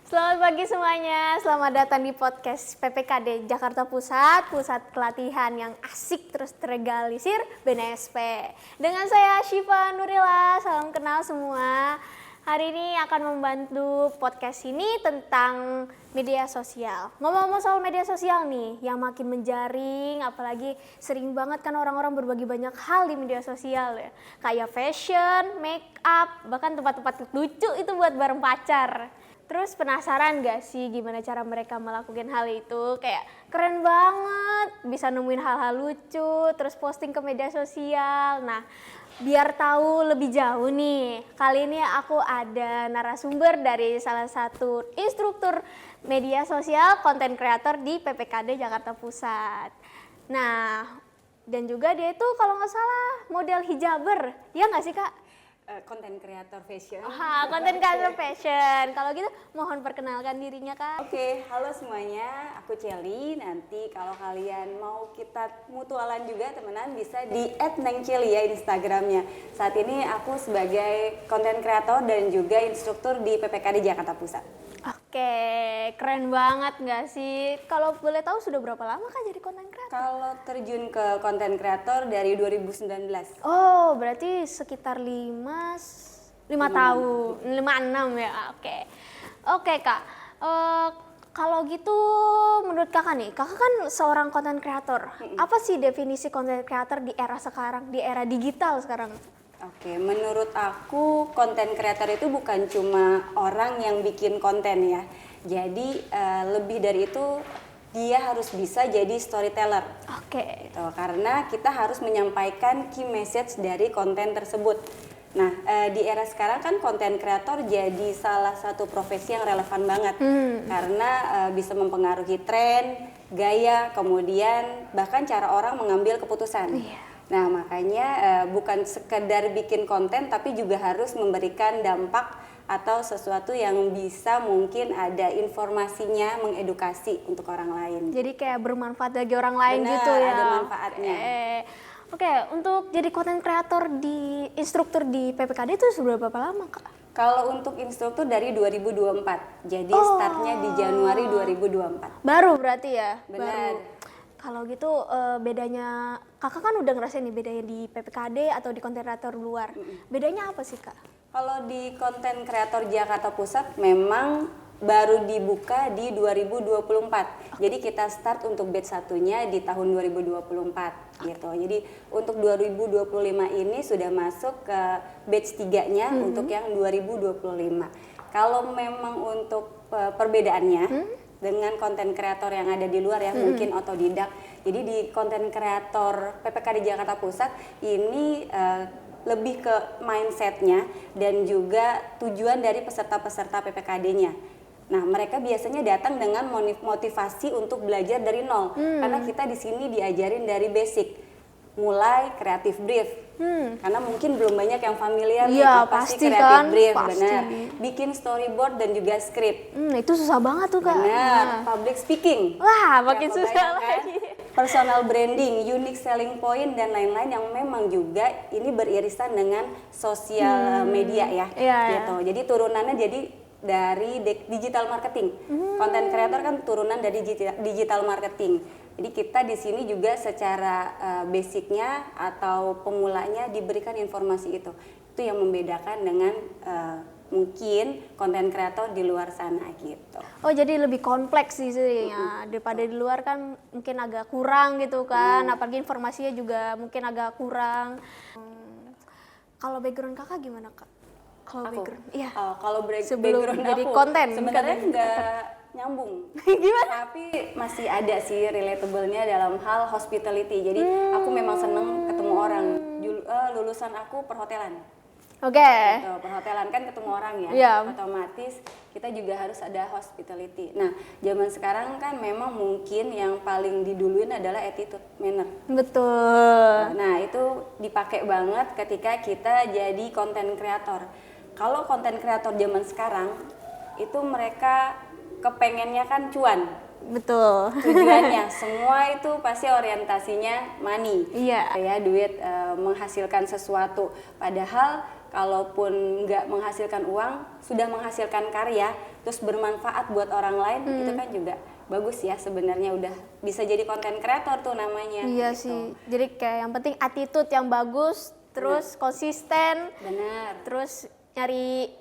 Selamat pagi semuanya, selamat datang di podcast PPKD Jakarta Pusat, pusat pelatihan yang asik terus terlegalisir BNSP. Dengan saya Syifa Nurila, salam kenal semua. Hari ini akan membantu podcast ini tentang media sosial. Ngomong-ngomong soal media sosial nih, yang makin menjaring, apalagi sering banget kan orang-orang berbagi banyak hal di media sosial ya. Kayak fashion, make up, bahkan tempat-tempat lucu itu buat bareng pacar. Terus penasaran gak sih gimana cara mereka melakukan hal itu? Kayak keren banget, bisa nemuin hal-hal lucu, terus posting ke media sosial. Nah, biar tahu lebih jauh nih, kali ini aku ada narasumber dari salah satu instruktur media sosial, konten kreator di PPKD Jakarta Pusat. Nah, dan juga dia itu kalau nggak salah model hijaber, ya nggak sih Kak? Konten kreator fashion. Konten kreator fashion. Kalau gitu mohon perkenalkan dirinya Kak. Oke, halo semuanya, aku Celi. Nanti kalau kalian mau kita mutualan juga temenan bisa di @nengceli ya Instagramnya. Saat ini aku sebagai konten kreator dan juga instruktur di PPKD Jakarta Pusat. Oke, keren banget nggak sih? Kalau boleh tahu sudah berapa lama Kak jadi konten kreator? Kalau terjun ke konten kreator dari 2019. Oh, berarti sekitar 5 tahun, 5-6 ya. Oke. Oke, Kak. Kalau gitu menurut Kakak nih, Kakak kan seorang konten kreator. Apa sih definisi konten kreator di era sekarang, di era digital sekarang? Oke, menurut aku konten kreator itu bukan cuma orang yang bikin konten ya. Jadi lebih dari itu dia harus bisa jadi storyteller. Oke. Gitu, karena kita harus menyampaikan key message dari konten tersebut. Nah, di era sekarang kan konten kreator jadi salah satu profesi yang relevan banget. Karena bisa mempengaruhi tren, gaya, kemudian bahkan cara orang mengambil keputusan. Nah, makanya bukan sekedar bikin konten tapi juga harus memberikan dampak atau sesuatu yang bisa mungkin ada informasinya mengedukasi untuk orang lain. Jadi kayak bermanfaat bagi orang lain. Benar, gitu ya. ada manfaatnya. Oke, untuk jadi konten kreator di instruktur di PPKD itu sudah berapa lama Kak? Kalau untuk instruktur dari 2024. Jadi startnya di Januari 2024. Baru berarti ya? Benar. Baru. Kalau gitu bedanya, Kakak kan udah ngerasain nih bedanya di PPKD atau di konten kreator luar. Bedanya apa sih Kak? Kalau di konten kreator Jakarta Pusat memang baru dibuka di 2024. Jadi kita start untuk batch satunya di tahun 2024 gitu. Jadi untuk 2025 ini sudah masuk ke batch 3-nya untuk yang 2025. Kalau memang untuk perbedaannya dengan konten kreator yang ada di luar ya, mungkin otodidak. Jadi di konten kreator PPKD Jakarta Pusat ini lebih ke mindsetnya dan juga tujuan dari peserta-peserta PPKD-nya. Nah, mereka biasanya datang dengan motivasi untuk belajar dari nol, karena kita di sini diajarin dari basic, mulai creative brief. Karena mungkin belum banyak yang familiar apa sih creative kan? brief, Pasti. benar. Bikin storyboard dan juga script. Itu susah banget tuh Kak. Benar, public speaking. Wah, makin Ya, susah kebayang lagi. Personal branding, unique selling point dan lain-lain yang memang juga ini beririsan dengan sosial media ya. Iya, Gitu. Jadi turunannya dari digital marketing. Konten kreator kan turunan dari digital marketing. Jadi kita di sini juga secara basicnya atau pemulanya diberikan informasi itu. Itu yang membedakan dengan mungkin konten kreator di luar sana gitu. Oh, jadi lebih kompleks sih ya. Daripada di luar kan mungkin agak kurang gitu kan. Apalagi informasinya juga mungkin agak kurang. Kalau background Kakak gimana Kak? Kalau background, iya. Kalau Sebelum background jadi aku konten, sebenarnya bukan nggak nyambung. Gimana? Tapi masih ada sih relatable-nya dalam hal hospitality. Jadi aku memang seneng ketemu orang. Lulusan aku perhotelan. Oke. Gitu, perhotelan kan ketemu orang ya. Iya. Otomatis kita juga harus ada hospitality. Nah, zaman sekarang kan memang mungkin yang paling diduluin adalah attitude manner. Betul. Nah, itu dipakai banget ketika kita jadi konten kreator. Kalau konten kreator zaman sekarang itu mereka kepengennya kan cuan Betul. tujuannya. Semua itu pasti orientasinya money. Iya. Kayak duit, menghasilkan sesuatu. Padahal kalaupun nggak menghasilkan uang, sudah menghasilkan karya, terus bermanfaat buat orang lain, itu kan juga bagus ya sebenarnya, udah bisa jadi konten kreator tuh namanya. Iya gitu. sih. Jadi kayak yang penting attitude yang bagus, terus konsisten, Benar. terus nyari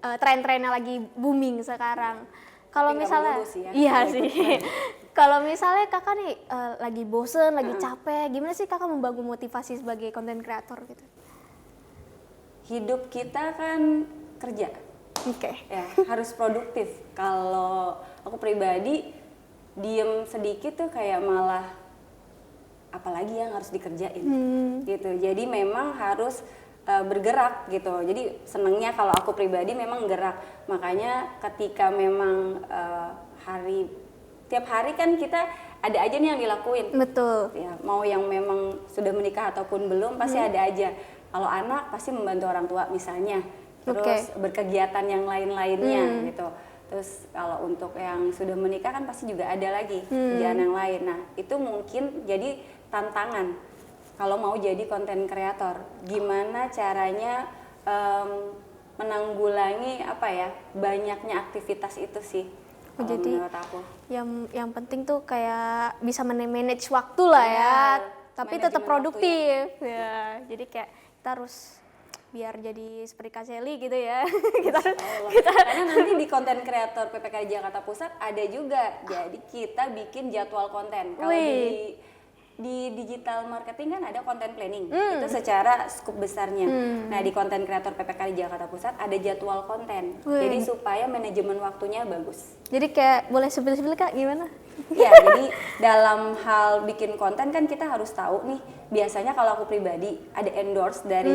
tren-trennya lagi booming sekarang. Kalau Tapi nggak misalnya, melulu sih ya, iya kalau sih. ikut tren. Kalau misalnya kakak nih lagi bosen, lagi capek, gimana sih kakak membangun motivasi sebagai konten kreator gitu? Hidup kita kan kerja. Oke. Ya, harus produktif. Kalau aku pribadi diem sedikit tuh kayak malah apalagi yang harus dikerjain gitu. Jadi memang harus bergerak gitu. Jadi senengnya kalau aku pribadi memang gerak. Makanya ketika memang tiap hari kan kita ada aja nih yang dilakuin. Betul. Ya, mau yang memang sudah menikah ataupun belum pasti ada aja. Kalau anak pasti membantu orang tua misalnya. Terus berkegiatan yang lain-lainnya gitu. Terus kalau untuk yang sudah menikah kan pasti juga ada lagi kerjaan yang lain. Nah, itu mungkin jadi tantangan kalau mau jadi konten kreator. Gimana caranya menanggulangi banyaknya aktivitas itu sih. Jadi menurut aku. Yang penting tuh kayak bisa manage waktu lah ya. Tapi tetap Manajemen produktif ya. Jadi kayak kita harus biar jadi seperti Kak Shelly gitu ya. Karena nanti di konten kreator PPKD Jakarta Pusat ada juga. Jadi kita bikin jadwal konten. Kalau di digital marketing kan ada content planning. Itu secara skup besarnya. Nah, di konten kreator PPKD Jakarta Pusat ada jadwal konten. Jadi supaya manajemen waktunya bagus. Jadi kayak boleh sebel-sebel Kak gimana? Ya, jadi dalam hal bikin konten kan kita harus tahu nih, biasanya kalau aku pribadi ada endorse dari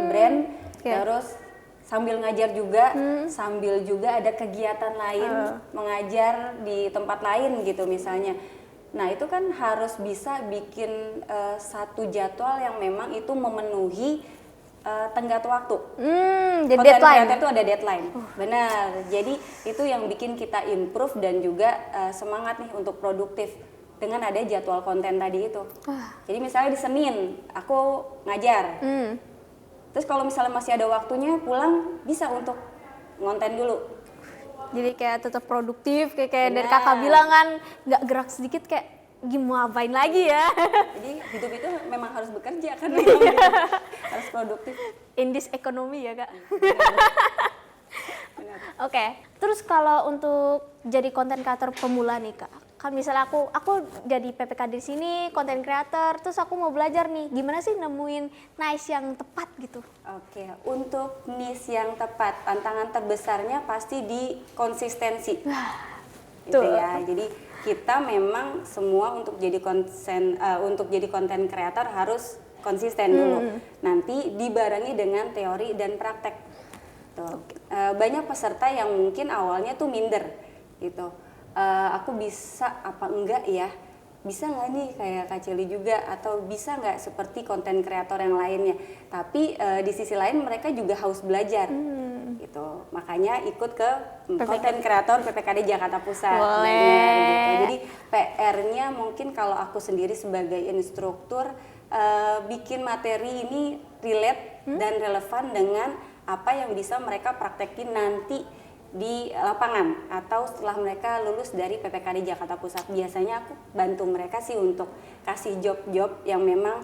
brand, terus sambil ngajar juga, sambil juga ada kegiatan lain, mengajar di tempat lain gitu misalnya. Nah, itu kan harus bisa bikin satu jadwal yang memang itu memenuhi tenggat waktu. Jadi Konten deadline. kreator itu ada deadline. Benar. Jadi itu yang bikin kita improve dan juga semangat nih untuk produktif dengan ada jadwal konten tadi itu. Jadi misalnya di Senin aku ngajar. Terus kalau misalnya masih ada waktunya pulang bisa untuk ngonten dulu. Jadi kayak tetap produktif kayak dari kakak bilang kan nggak gerak sedikit kayak gimana ngapain lagi ya. Jadi hidup itu memang harus bekerja kan, memang gitu. Harus produktif. In this economy ya Kak. Benar. Oke, terus kalau untuk jadi konten kreator pemula nih Kak, kan misalnya aku jadi PPKD di sini konten kreator, terus aku mau belajar nih, gimana sih nemuin niche yang tepat gitu? Oke, untuk niche yang tepat, tantangan terbesarnya pasti di konsistensi. Gitu ya. Jadi kita memang semua untuk jadi konten kreator harus konsisten dulu. Nanti dibarengi dengan teori dan praktek. Tuh. Banyak peserta yang mungkin awalnya tuh minder gitu. Aku bisa apa enggak ya? Bisa nggak nih kayak Kak Celi juga, atau bisa nggak seperti konten kreator yang lainnya? Tapi di sisi lain mereka juga haus belajar, gitu. Makanya ikut ke konten kreator PPKD Jakarta Pusat. Boleh. Gitu. Jadi PR-nya mungkin kalau aku sendiri sebagai instruktur bikin materi ini relate dan relevan dengan apa yang bisa mereka praktekin nanti di lapangan atau setelah mereka lulus dari PPKD Jakarta Pusat. Biasanya aku bantu mereka sih untuk kasih job-job yang memang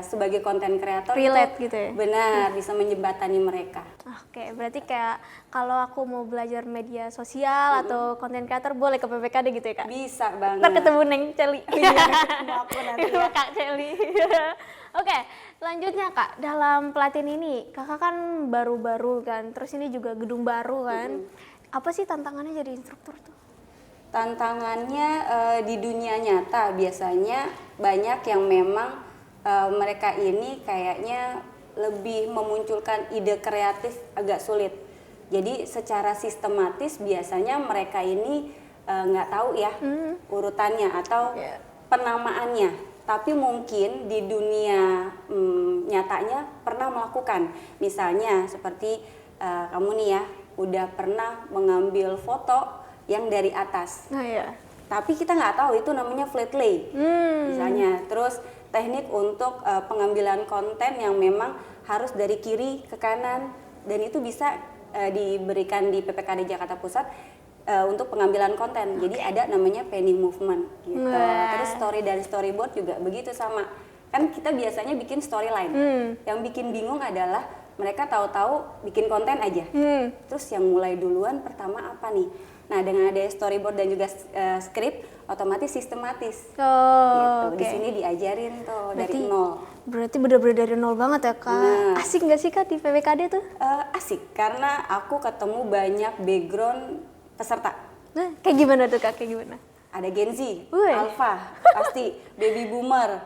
sebagai konten kreator Relate itu gitu ya? Benar, bisa menjembatani mereka. Oke, berarti kayak kalau aku mau belajar media sosial atau konten kreator boleh ke PPKD gitu ya Kak? Bisa banget. Ntar ketemu Neng Celi. Iya, ketemu aku nanti ya. Kak Celi. Oke, selanjutnya Kak, dalam pelatihan ini Kakak kan baru-baru kan, terus ini juga gedung baru kan. Apa sih tantangannya jadi instruktur tuh? Tantangannya di dunia nyata biasanya banyak yang memang mereka ini kayaknya lebih memunculkan ide kreatif agak sulit. Jadi secara sistematis biasanya mereka ini nggak tahu ya urutannya atau penamaannya. Tapi mungkin di dunia nyatanya pernah melakukan. Misalnya seperti kamu nih ya, udah pernah mengambil foto yang dari atas. Nah ya. tapi kita nggak tahu itu namanya flat lay misalnya. Terus teknik untuk pengambilan konten yang memang harus dari kiri ke kanan, dan itu bisa diberikan di PPKD Jakarta Pusat untuk pengambilan konten. Jadi ada namanya panning movement gitu. Terus story dari storyboard juga begitu sama. Kan kita biasanya bikin storyline. Yang bikin bingung adalah mereka tahu-tahu bikin konten aja. Terus yang mulai duluan pertama apa nih? Nah, dengan ada storyboard dan juga skrip, otomatis sistematis. Gitu. Di sini diajarin tuh dari nol. Berarti bener-bener dari nol banget ya Kak. Asik nggak sih Kak di PPKD tuh? Asik, karena aku ketemu banyak background peserta. Nah, kayak gimana tuh Kak? Kayak gimana? Ada Gen Z, Alpha, pasti, Baby Boomer,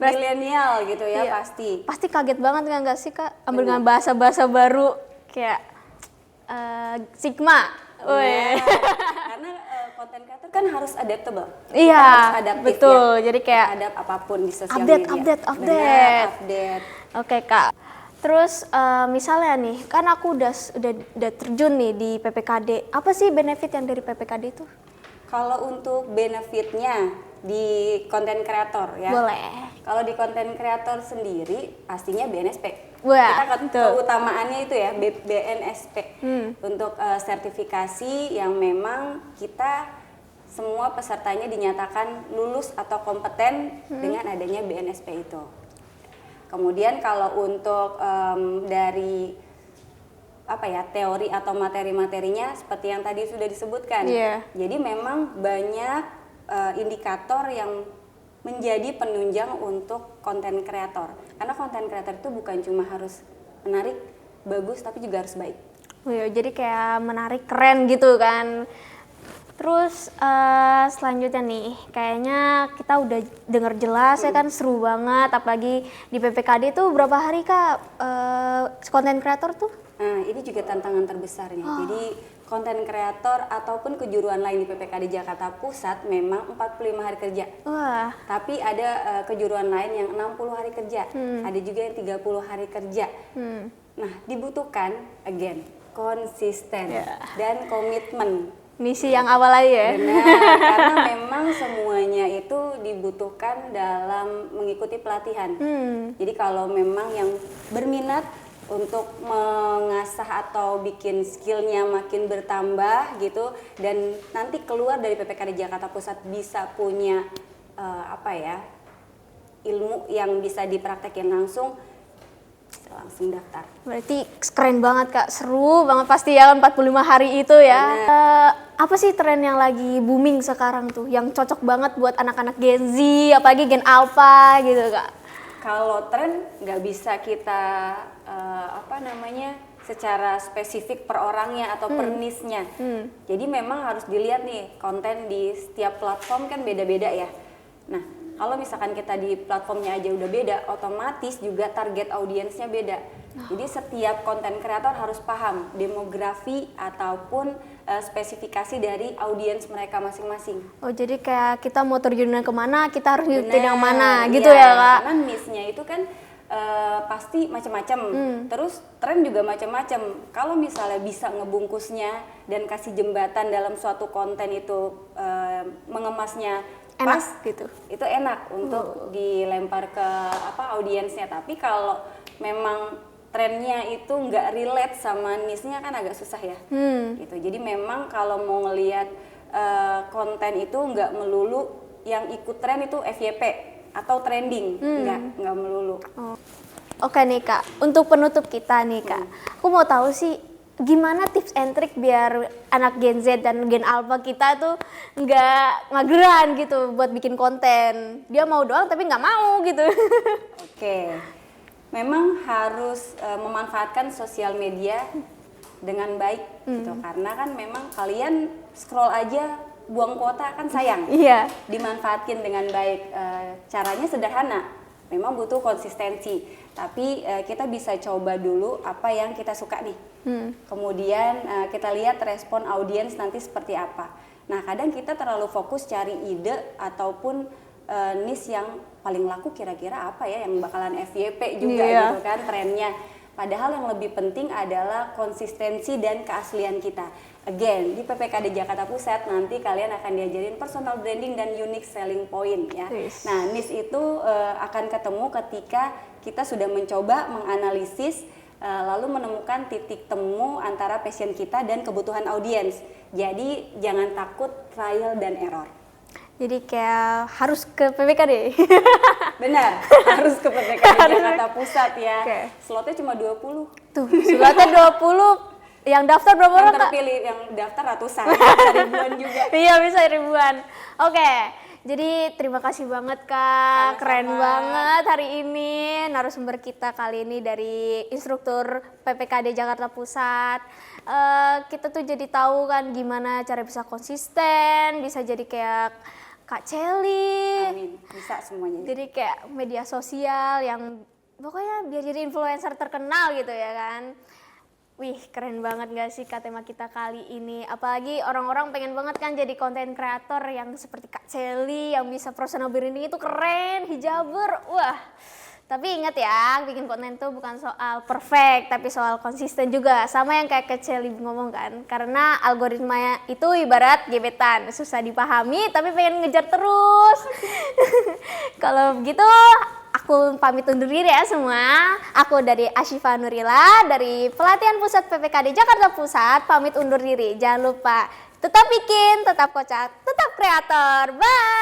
milenial gitu ya, pasti. Pasti kaget banget nggak sih Kak? Ambil dengan bahasa-bahasa baru kayak Sigma. Karena konten creator kan harus adaptable. Iya, harus adaptif, betul. Ya. Jadi kayak adapt apapun di sosial media. Update. Oke Kak. Terus misalnya nih, kan aku udah terjun nih di PPKD. Apa sih benefit yang dari PPKD itu? Kalau untuk benefitnya di konten kreator ya. Boleh. Kalau di konten kreator sendiri pastinya BNSP. Wah, kita keutamaannya itu ya BNSP untuk sertifikasi yang memang kita semua pesertanya dinyatakan lulus atau kompeten dengan adanya BNSP itu. Kemudian kalau untuk dari teori atau materi-materinya seperti yang tadi sudah disebutkan. Jadi memang banyak indikator yang menjadi penunjang untuk konten kreator. Karena konten kreator itu bukan cuma harus menarik, bagus, tapi juga harus baik. Jadi kayak menarik, keren gitu kan. Terus selanjutnya nih, kayaknya kita udah dengar jelas ya kan, seru banget. Apalagi di PPKD tuh berapa hari Kak konten kreator tuh? Nah, ini juga tantangan terbesarnya. Jadi konten kreator ataupun kejuruan lain di PPKD Jakarta Pusat memang 45 hari kerja. Tapi ada kejuruan lain yang 60 hari kerja. Ada juga yang 30 hari kerja. Nah, dibutuhkan again konsisten dan komitmen. Misi yang awal aja ya. Benar, karena memang semuanya itu dibutuhkan dalam mengikuti pelatihan. Jadi kalau memang yang berminat untuk mengasah atau bikin skillnya makin bertambah gitu, dan nanti keluar dari PPKD Jakarta Pusat bisa punya ilmu yang bisa dipraktekin langsung daftar. Berarti keren banget Kak, seru banget pasti ya 45 hari itu ya. Apa sih tren yang lagi booming sekarang tuh, yang cocok banget buat anak-anak Gen Z, apalagi Gen Alpha gitu Kak? Kalau tren nggak bisa kita secara spesifik per orangnya atau per niche-nya. Jadi memang harus dilihat nih, konten di setiap platform kan beda-beda ya. Nah, kalau misalkan kita di platformnya aja udah beda, otomatis juga target audiensnya beda. Jadi setiap konten kreator harus paham demografi ataupun spesifikasi dari audiens mereka masing-masing. Jadi kayak kita mau terjun kemana, kita harus ngikutin yang mana gitu ya Kak? Karena niche-nya itu kan pasti macam-macam. Terus tren juga macam-macam. Kalau misalnya bisa ngebungkusnya dan kasih jembatan dalam suatu konten itu mengemasnya pas gitu, itu enak untuk dilempar ke audiensnya. Tapi kalau memang trennya itu nggak relate sama niche-nya kan agak susah ya. Gitu. Jadi memang kalau mau ngelihat konten itu nggak melulu yang ikut tren itu FYP atau trending, nggak melulu. Oke nih Kak, untuk penutup kita nih Kak, aku mau tahu sih gimana tips and trick biar anak Gen Z dan Gen Alpha kita tuh nggak mageran gitu buat bikin konten. Dia mau doang tapi nggak mau gitu. Oke, memang harus memanfaatkan sosial media dengan baik gitu, karena kan memang kalian scroll aja buang kuota kan sayang. Dimanfaatkan dengan baik. Caranya sederhana, memang butuh konsistensi, tapi kita bisa coba dulu apa yang kita suka nih. Kemudian kita lihat respon audiens nanti seperti apa. Nah, kadang kita terlalu fokus cari ide ataupun niche yang paling laku, kira-kira apa ya yang bakalan FYP juga gitu kan trennya. Padahal yang lebih penting adalah konsistensi dan keaslian kita. Again, di PPKD Jakarta Pusat nanti kalian akan diajarin personal branding dan unique selling point ya. Yes. Nah, niche itu akan ketemu ketika kita sudah mencoba menganalisis lalu menemukan titik temu antara passion kita dan kebutuhan audiens. Jadi jangan takut trial dan error. Jadi kayak harus ke PPKD. Benar, harus ke PPKD Jakarta Pusat ya. Oke. Slotnya cuma 20. Tuh, slotnya 20. Yang daftar berapa Yang orang, Kak? terpilih, yang daftar ratusan, bisa ribuan juga. Iya, bisa ribuan. Oke. Jadi terima kasih banget Kak, Sama-sama. keren banget hari ini narasumber kita kali ini dari instruktur PPKD Jakarta Pusat. Kita tuh jadi tahu kan gimana cara bisa konsisten, bisa jadi kayak Kak Celi. Amin, bisa semuanya. Jadi kayak media sosial yang pokoknya biar jadi influencer terkenal gitu ya kan. Wih, keren banget gak sih Kak tema kita kali ini? Apalagi orang-orang pengen banget kan jadi konten kreator yang seperti Kak Celi yang bisa personal branding itu keren, hijaber, wah. Tapi ingat ya, bikin konten tuh bukan soal perfect, tapi soal konsisten juga. Sama yang kayak Kak Celi ngomong kan, karena algoritma itu ibarat gebetan, susah dipahami tapi pengen ngejar terus. Kalau begitu, aku pamit undur diri ya semua. Aku dari Ashifa Nurila dari Pelatihan Pusat PPKD Jakarta Pusat pamit undur diri. Jangan lupa tetap bikin, tetap kocak, tetap kreator. Bye.